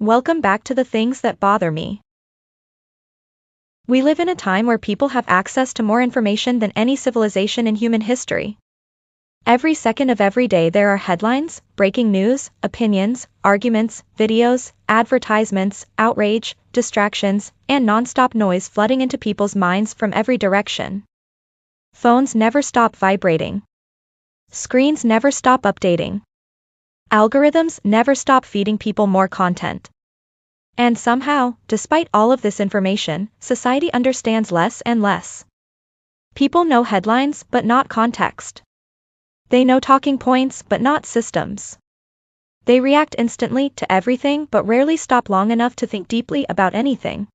Welcome back to the things that bother me. We live in a time where people have access to more information than any civilization in human history. Every second of every day there are headlines, breaking news, opinions, arguments, videos, advertisements, outrage, distractions, and non-stop noise flooding into people's minds from every direction. Phones never stop vibrating. Screens never stop updating. Algorithms never stop feeding people more content. And somehow, despite all of this information, society understands less and less. People know headlines but not context. They know talking points but not systems. They react instantly to everything but rarely stop long enough to think deeply about anything.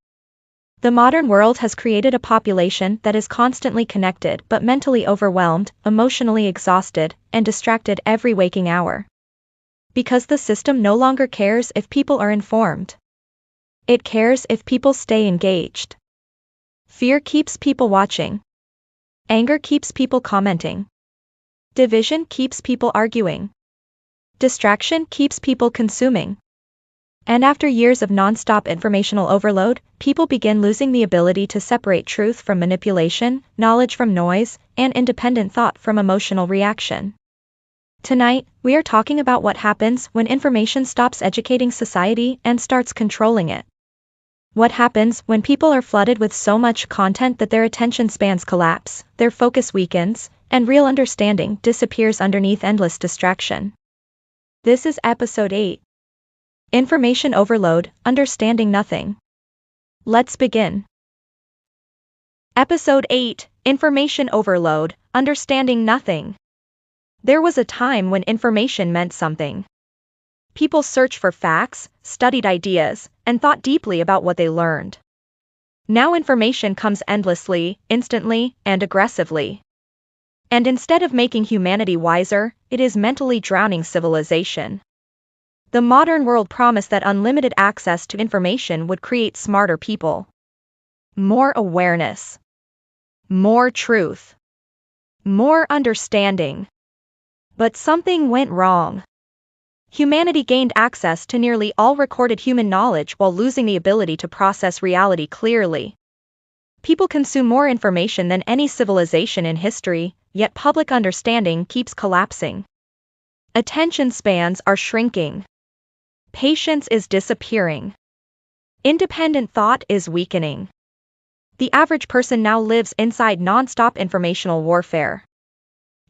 The modern world has created a population that is constantly connected but mentally overwhelmed, emotionally exhausted, and distracted every waking hour. Because the system no longer cares if people are informed. It cares if people stay engaged. Fear keeps people watching. Anger keeps people commenting. Division keeps people arguing. Distraction keeps people consuming. And after years of non-stop informational overload, people begin losing the ability to separate truth from manipulation, knowledge from noise, and independent thought from emotional reaction. Tonight, we are talking about what happens when information stops educating society and starts controlling it. What happens when people are flooded with so much content that their attention spans collapse, their focus weakens, and real understanding disappears underneath endless distraction. This is Episode 8. Information Overload, Understanding Nothing. Let's begin. Episode 8, Information Overload, Understanding Nothing. There was a time when information meant something. People searched for facts, studied ideas, and thought deeply about what they learned. Now information comes endlessly, instantly, and aggressively. And instead of making humanity wiser, it is mentally drowning civilization. The modern world promised that unlimited access to information would create smarter people. More awareness. More truth. More understanding. But something went wrong. Humanity gained access to nearly all recorded human knowledge while losing the ability to process reality clearly. People consume more information than any civilization in history, yet public understanding keeps collapsing. Attention spans are shrinking. Patience is disappearing. Independent thought is weakening. The average person now lives inside non-stop informational warfare.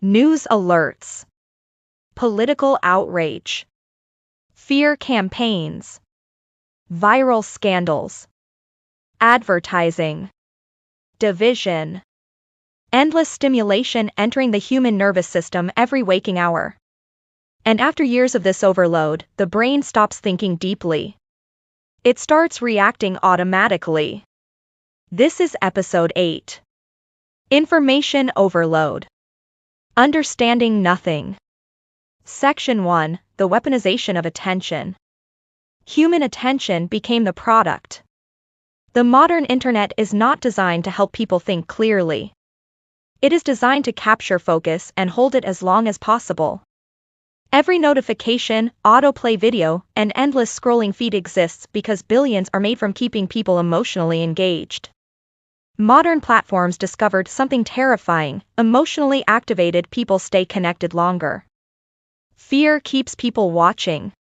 News alerts. Political outrage. Fear campaigns. Viral scandals. Advertising. Division. Endless stimulation entering the human nervous system every waking hour. And after years of this overload, the brain stops thinking deeply. It starts reacting automatically. This is Episode 8. Information Overload. Understanding Nothing. Section 1, The Weaponization of Attention. Human attention became the product. The modern internet is not designed to help people think clearly. It is designed to capture focus and hold it as long as possible. Every notification, autoplay video, and endless scrolling feed exists because billions are made from keeping people emotionally engaged. Modern platforms discovered something terrifying: emotionally activated people stay connected longer. Fear keeps people watching.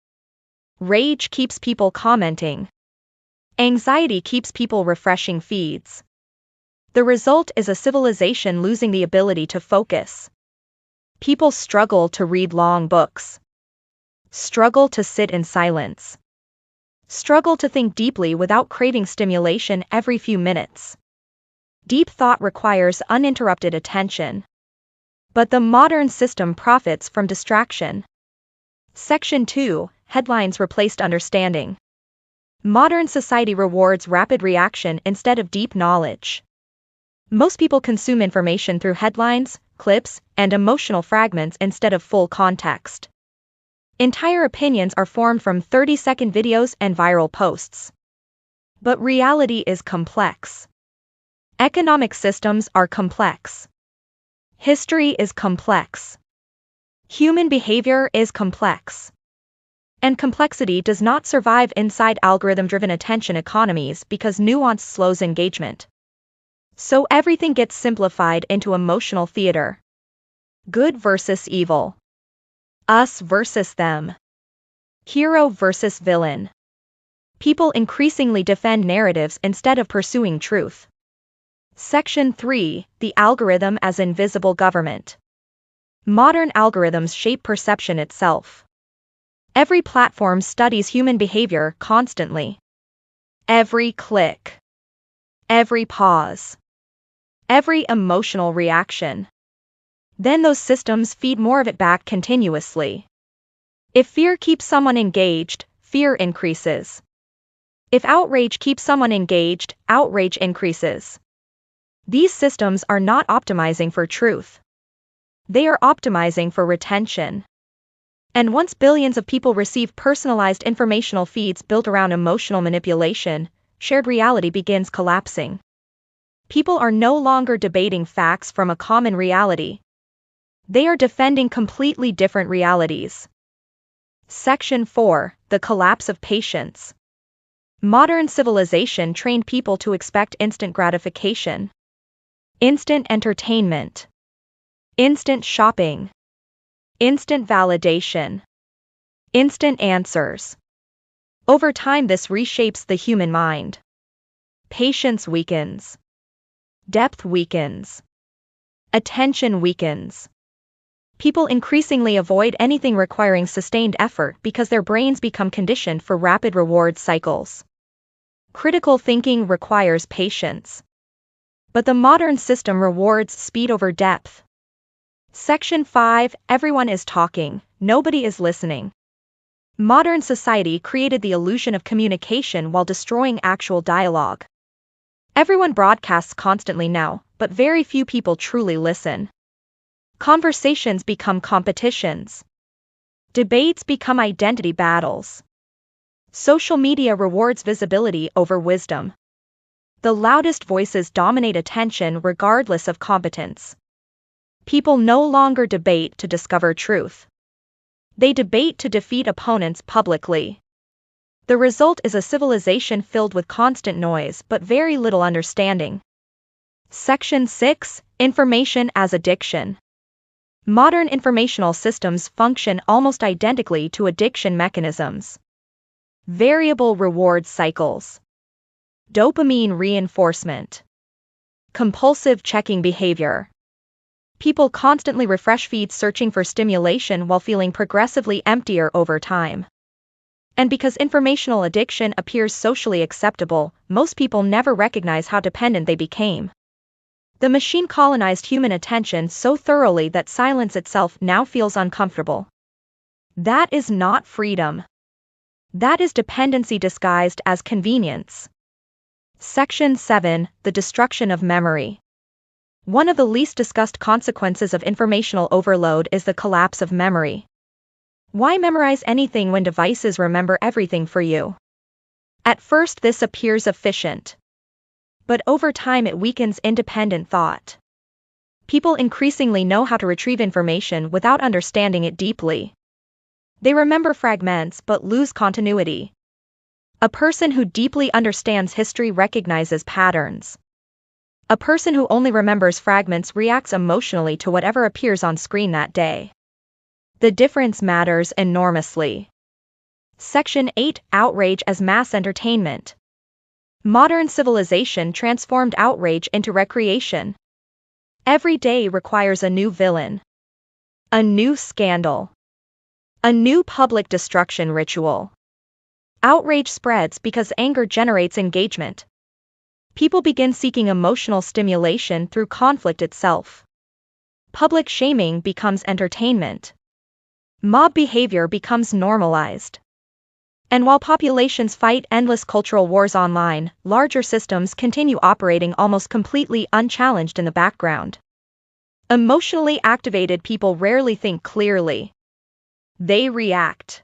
Rage keeps people commenting. Anxiety keeps people refreshing feeds. The result is a civilization losing the ability to focus. People struggle to read long books. Struggle to sit in silence. Struggle to think deeply without craving stimulation every few minutes. Deep thought requires uninterrupted attention. But the modern system profits from distraction. Section 2, Headlines Replaced Understanding. Modern society rewards rapid reaction instead of deep knowledge. Most people consume information through headlines, clips, and emotional fragments instead of full context. Entire opinions are formed from 30-second videos and viral posts. But reality is complex. Economic systems are complex. History is complex. Human behavior is complex. And complexity does not survive inside algorithm-driven attention economies because nuance slows engagement. So everything gets simplified into emotional theater. Good versus evil. Us versus them. Hero versus villain. People increasingly defend narratives instead of pursuing truth. Section 3. The algorithm as invisible government. Modern algorithms shape perception itself. Every platform studies human behavior constantly. Every click. Every pause. Every emotional reaction. Then those systems feed more of it back continuously. If fear keeps someone engaged, fear increases. If outrage keeps someone engaged, outrage increases. These systems are not optimizing for truth. They are optimizing for retention. And once billions of people receive personalized informational feeds built around emotional manipulation, shared reality begins collapsing. People are no longer debating facts from a common reality. They are defending completely different realities. Section 4. The collapse of patience. Modern civilization trained people to expect instant gratification. Instant entertainment. Instant shopping. Instant validation. Instant answers. Over time, this reshapes the human mind. Patience weakens. Depth weakens. Attention weakens. People increasingly avoid anything requiring sustained effort because their brains become conditioned for rapid reward cycles. Critical thinking requires patience. But the modern system rewards speed over depth. Section 5. Everyone is talking, nobody is listening. Modern society created the illusion of communication while destroying actual dialogue. Everyone broadcasts constantly now, but very few people truly listen. Conversations become competitions. Debates become identity battles. Social media rewards visibility over wisdom. The loudest voices dominate attention regardless of competence. People no longer debate to discover truth. They debate to defeat opponents publicly. The result is a civilization filled with constant noise but very little understanding. Section 6. Information as addiction. Modern informational systems function almost identically to addiction mechanisms. Variable reward cycles. Dopamine reinforcement. Compulsive checking behavior. People constantly refresh feeds searching for stimulation while feeling progressively emptier over time. And because informational addiction appears socially acceptable, most people never recognize how dependent they became. The machine colonized human attention so thoroughly that silence itself now feels uncomfortable. That is not freedom. That is dependency disguised as convenience. Section 7. The destruction of memory. One of the least discussed consequences of informational overload is the collapse of memory. Why memorize anything when devices remember everything for you? At first, this appears efficient. But over time, it weakens independent thought. People increasingly know how to retrieve information without understanding it deeply. They remember fragments but lose continuity. A person who deeply understands history recognizes patterns. A person who only remembers fragments reacts emotionally to whatever appears on screen that day. The difference matters enormously. Section 8. Outrage as mass entertainment. Modern civilization transformed outrage into recreation. Every day requires a new villain. A new scandal. A new public destruction ritual. Outrage spreads because anger generates engagement. People begin seeking emotional stimulation through conflict itself. Public shaming becomes entertainment. Mob behavior becomes normalized. And while populations fight endless cultural wars online, larger systems continue operating almost completely unchallenged in the background. Emotionally activated people rarely think clearly. They react.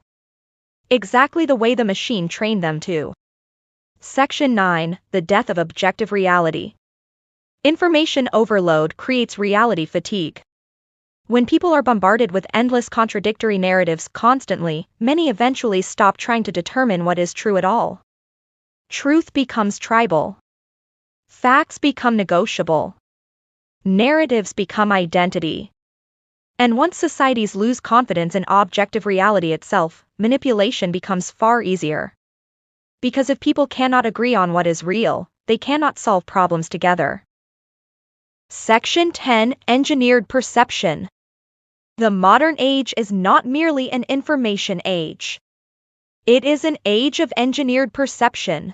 Exactly the way the machine trained them to. Section 9. The death of objective reality. Information overload creates reality fatigue. When people are bombarded with endless contradictory narratives constantly, many eventually stop trying to determine what is true at all. Truth becomes tribal. Facts become negotiable. Narratives become identity. And once societies lose confidence in objective reality itself, manipulation becomes far easier. Because if people cannot agree on what is real, they cannot solve problems together. Section 10. Engineered perception. The modern age is not merely an information age. It is an age of engineered perception.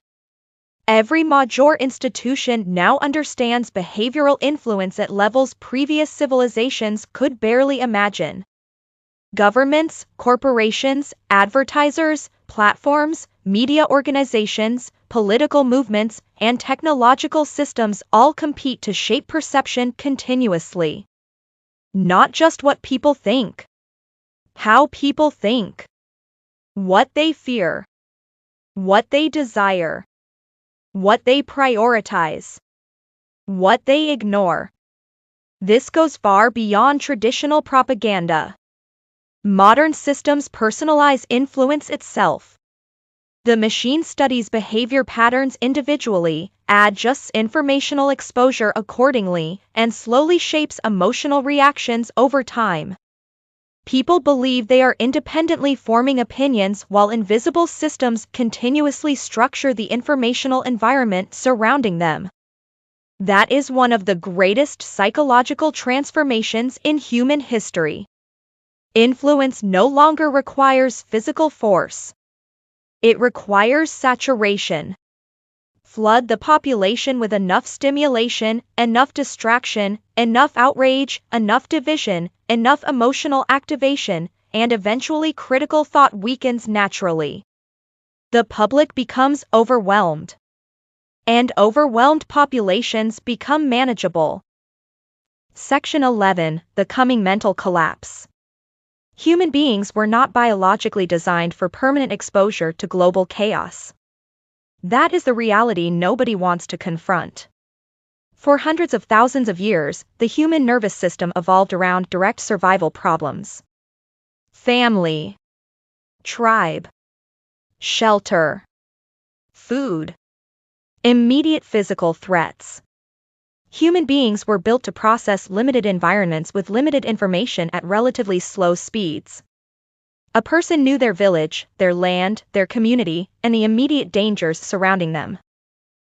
Every major institution now understands behavioral influence at levels previous civilizations could barely imagine. Governments, corporations, advertisers, platforms, media organizations, political movements, and technological systems all compete to shape perception continuously. Not just what people think. How people think. What they fear. What they desire. What they prioritize. What they ignore. This goes far beyond traditional propaganda. Modern systems personalize influence itself. The machine studies behavior patterns individually, adjusts informational exposure accordingly, and slowly shapes emotional reactions over time. People believe they are independently forming opinions while invisible systems continuously structure the informational environment surrounding them. That is one of the greatest psychological transformations in human history. Influence no longer requires physical force. It requires saturation. Flood the population with enough stimulation, enough distraction, enough outrage, enough division, enough emotional activation, and eventually critical thought weakens naturally. The public becomes overwhelmed. And overwhelmed populations become manageable. Section 11. The coming mental collapse. Human beings were not biologically designed for permanent exposure to global chaos. That is the reality nobody wants to confront. For hundreds of thousands of years, the human nervous system evolved around direct survival problems. Family. Tribe. Shelter. Food. Immediate physical threats. Human beings were built to process limited environments with limited information at relatively slow speeds. A person knew their village, their land, their community, and the immediate dangers surrounding them.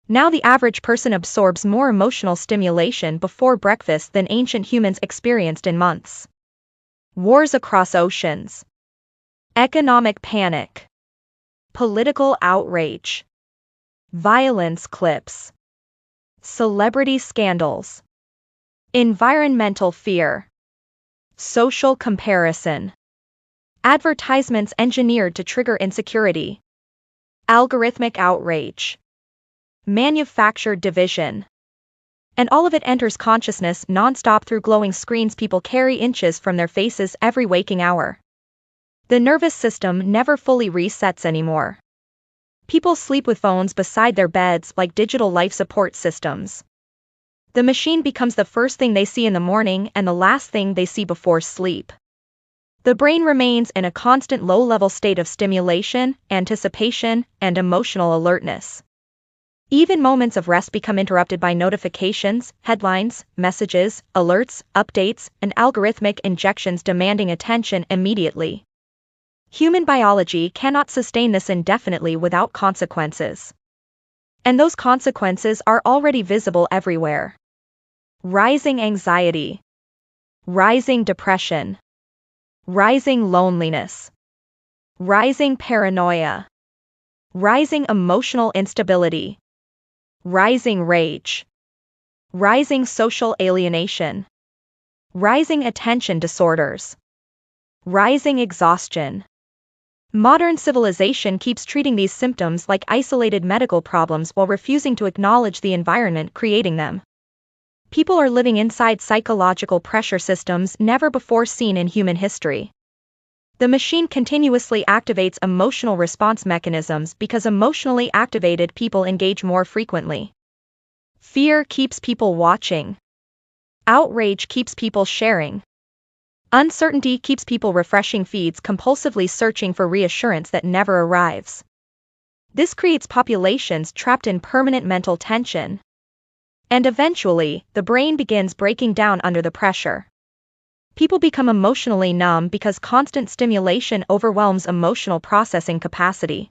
Now the average person absorbs more emotional stimulation before breakfast than ancient humans experienced in months. Wars across oceans. Economic panic. Political outrage. Violence clips. Celebrity scandals. Environmental fear. Social comparison. Advertisements engineered to trigger insecurity. Algorithmic outrage. Manufactured division. And all of it enters consciousness non-stop through glowing screens people carry inches from their faces every waking hour. The nervous system never fully resets anymore. People sleep with phones beside their beds like digital life support systems. The machine becomes the first thing they see in the morning and the last thing they see before sleep. The brain remains in a constant low-level state of stimulation, anticipation, and emotional alertness. Even moments of rest become interrupted by notifications, headlines, messages, alerts, updates, and algorithmic injections demanding attention immediately. Human biology cannot sustain this indefinitely without consequences. And those consequences are already visible everywhere. Rising anxiety. Rising depression. Rising loneliness. Rising paranoia. Rising emotional instability. Rising rage. Rising social alienation. Rising attention disorders. Rising exhaustion. Modern civilization keeps treating these symptoms like isolated medical problems while refusing to acknowledge the environment creating them. People are living inside psychological pressure systems never before seen in human history. The machine continuously activates emotional response mechanisms because emotionally activated people engage more frequently. Fear keeps people watching. Outrage keeps people sharing. Uncertainty keeps people refreshing feeds, compulsively searching for reassurance that never arrives. This creates populations trapped in permanent mental tension. And eventually, the brain begins breaking down under the pressure. People become emotionally numb because constant stimulation overwhelms emotional processing capacity.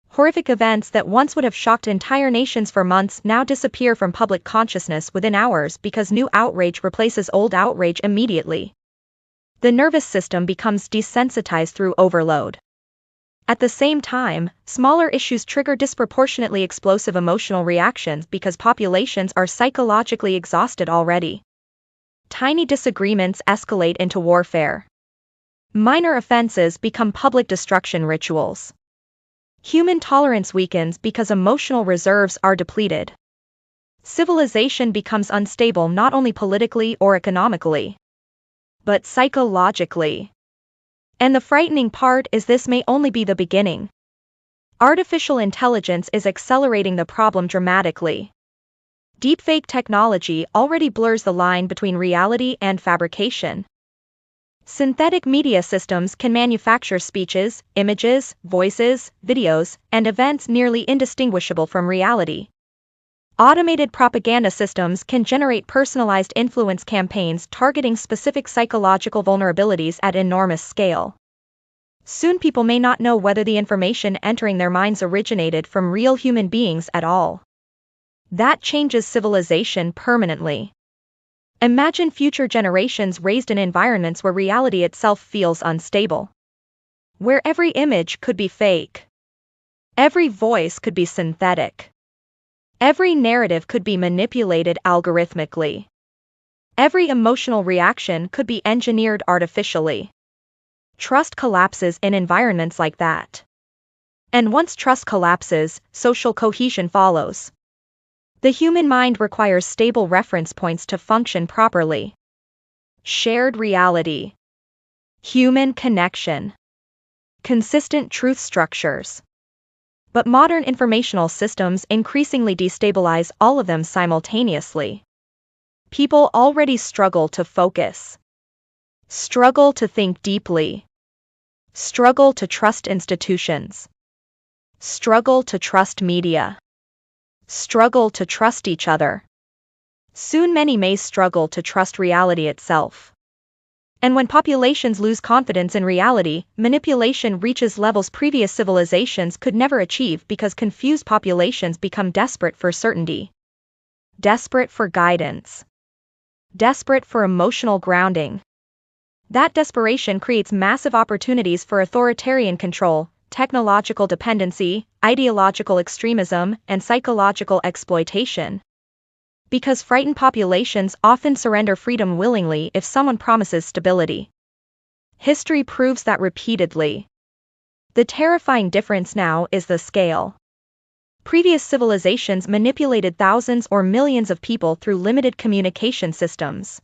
Horrific events that once would have shocked entire nations for months now disappear from public consciousness within hours because new outrage replaces old outrage immediately. The nervous system becomes desensitized through overload. At the same time, smaller issues trigger disproportionately explosive emotional reactions because populations are psychologically exhausted already. Tiny disagreements escalate into warfare. Minor offenses become public destruction rituals. Human tolerance weakens because emotional reserves are depleted. Civilization becomes unstable not only politically or economically, but psychologically. And the frightening part is this may only be the beginning. Artificial intelligence is accelerating the problem dramatically. Deepfake technology already blurs the line between reality and fabrication. Synthetic media systems can manufacture speeches, images, voices, videos, and events nearly indistinguishable from reality. Automated propaganda systems can generate personalized influence campaigns targeting specific psychological vulnerabilities at enormous scale. Soon people may not know whether the information entering their minds originated from real human beings at all. That changes civilization permanently. Imagine future generations raised in environments where reality itself feels unstable. Where every image could be fake. Every voice could be synthetic. Every narrative could be manipulated algorithmically. Every emotional reaction could be engineered artificially. Trust collapses in environments like that. And once trust collapses, social cohesion follows. The human mind requires stable reference points to function properly. Shared reality. Human connection. Consistent truth structures. But modern informational systems increasingly destabilize all of them simultaneously. People already struggle to focus. Struggle to think deeply. Struggle to trust institutions. Struggle to trust media. Struggle to trust each other. Soon many may struggle to trust reality itself. And when populations lose confidence in reality, manipulation reaches levels previous civilizations could never achieve because confused populations become desperate for certainty. Desperate for guidance. Desperate for emotional grounding. That desperation creates massive opportunities for authoritarian control, technological dependency, ideological extremism, and psychological exploitation. Because frightened populations often surrender freedom willingly if someone promises stability. History proves that repeatedly. The terrifying difference now is the scale. Previous civilizations manipulated thousands or millions of people through limited communication systems.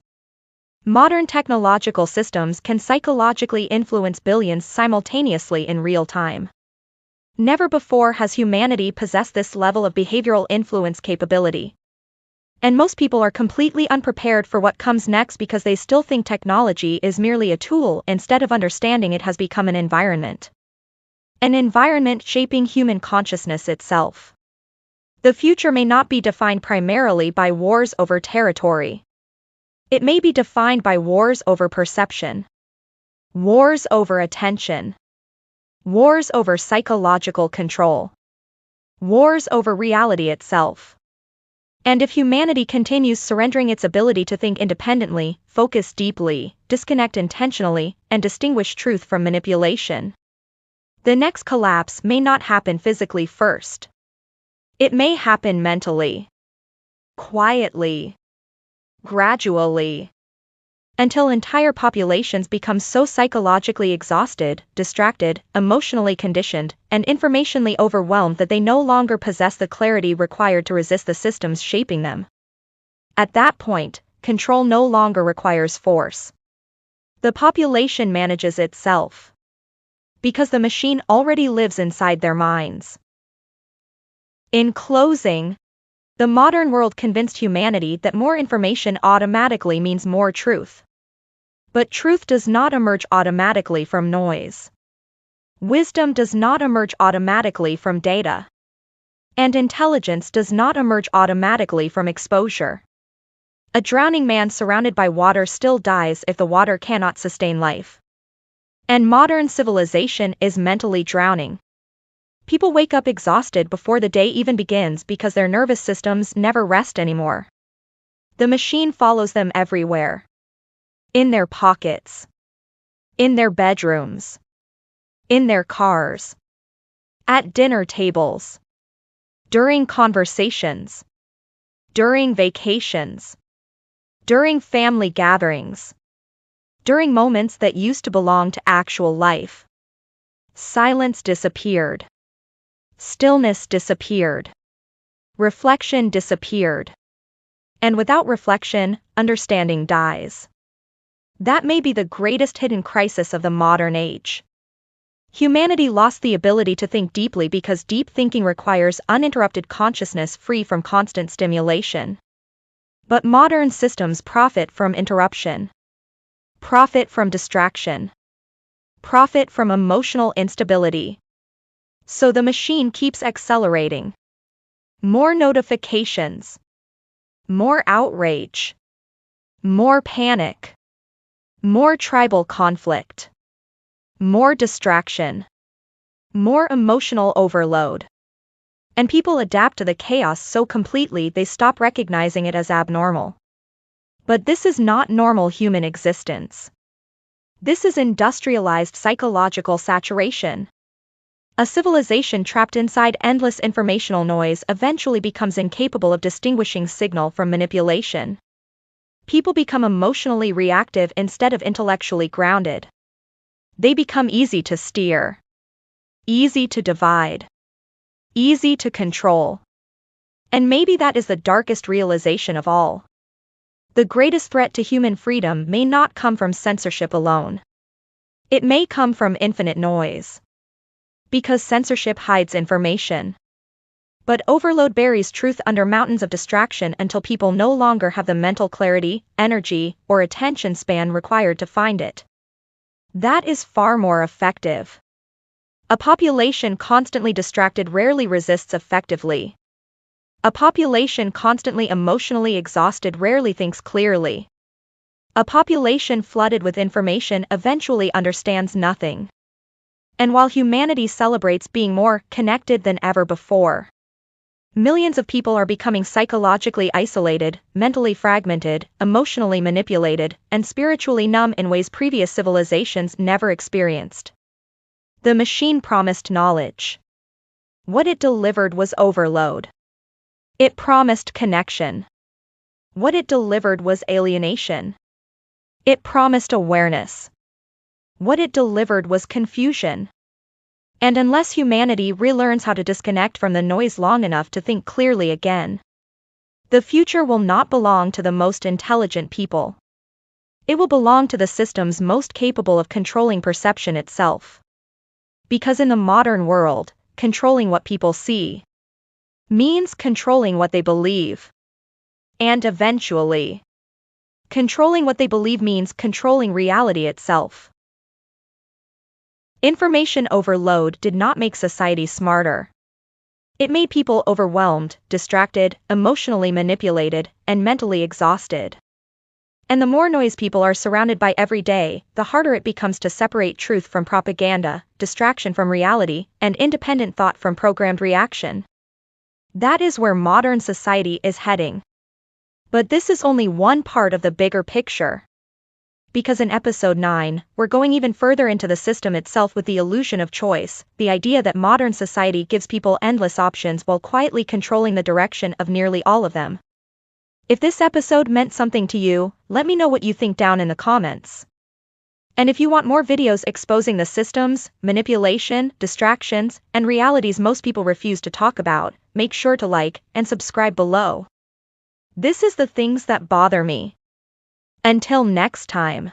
Modern technological systems can psychologically influence billions simultaneously in real time. Never before has humanity possessed this level of behavioral influence capability. And most people are completely unprepared for what comes next because they still think technology is merely a tool instead of understanding it has become an environment. An environment shaping human consciousness itself. The future may not be defined primarily by wars over territory. It may be defined by wars over perception. Wars over attention. Wars over psychological control. Wars over reality itself. And if humanity continues surrendering its ability to think independently, focus deeply, disconnect intentionally, and distinguish truth from manipulation, the next collapse may not happen physically first. It may happen mentally. Quietly. Gradually. Until entire populations become so psychologically exhausted, distracted, emotionally conditioned, and informationally overwhelmed that they no longer possess the clarity required to resist the systems shaping them. At that point, control no longer requires force. The population manages itself. Because the machine already lives inside their minds. In closing, the modern world convinced humanity that more information automatically means more truth. But truth does not emerge automatically from noise. Wisdom does not emerge automatically from data. And intelligence does not emerge automatically from exposure. A drowning man surrounded by water still dies if the water cannot sustain life. And modern civilization is mentally drowning. People wake up exhausted before the day even begins because their nervous systems never rest anymore. The machine follows them everywhere. In their pockets. In their bedrooms. In their cars. At dinner tables. During conversations. During vacations. During family gatherings. During moments that used to belong to actual life. Silence disappeared. Stillness disappeared. Reflection disappeared. And without reflection, understanding dies. That may be the greatest hidden crisis of the modern age. Humanity lost the ability to think deeply because deep thinking requires uninterrupted consciousness free from constant stimulation. But modern systems profit from interruption. Profit from distraction. Profit from emotional instability. So the machine keeps accelerating. More notifications. More outrage. More panic. More tribal conflict. More distraction. More emotional overload. And people adapt to the chaos so completely they stop recognizing it as abnormal. But this is not normal human existence. This is industrialized psychological saturation. A civilization trapped inside endless informational noise eventually becomes incapable of distinguishing signal from manipulation. People become emotionally reactive instead of intellectually grounded. They become easy to steer. Easy to divide. Easy to control. And maybe that is the darkest realization of all. The greatest threat to human freedom may not come from censorship alone. It may come from infinite noise. Because censorship hides information. But overload buries truth under mountains of distraction until people no longer have the mental clarity, energy, or attention span required to find it. That is far more effective. A population constantly distracted rarely resists effectively. A population constantly emotionally exhausted rarely thinks clearly. A population flooded with information eventually understands nothing. And while humanity celebrates being more connected than ever before, millions of people are becoming psychologically isolated, mentally fragmented, emotionally manipulated, and spiritually numb in ways previous civilizations never experienced. The machine promised knowledge. What it delivered was overload. It promised connection. What it delivered was alienation. It promised awareness. What it delivered was confusion. And unless humanity relearns how to disconnect from the noise long enough to think clearly again, the future will not belong to the most intelligent people. It will belong to the systems most capable of controlling perception itself. Because in the modern world, controlling what people see means controlling what they believe. And eventually, controlling what they believe means controlling reality itself. Information overload did not make society smarter. It made people overwhelmed, distracted, emotionally manipulated, and mentally exhausted. And the more noise people are surrounded by every day, the harder it becomes to separate truth from propaganda, distraction from reality, and independent thought from programmed reaction. That is where modern society is heading. But this is only one part of the bigger picture. Because in episode 9, we're going even further into the system itself with the illusion of choice, the idea that modern society gives people endless options while quietly controlling the direction of nearly all of them. If this episode meant something to you, let me know what you think down in the comments. And if you want more videos exposing the systems, manipulation, distractions, and realities most people refuse to talk about, make sure to like and subscribe below. This is the things that bother me. Until next time.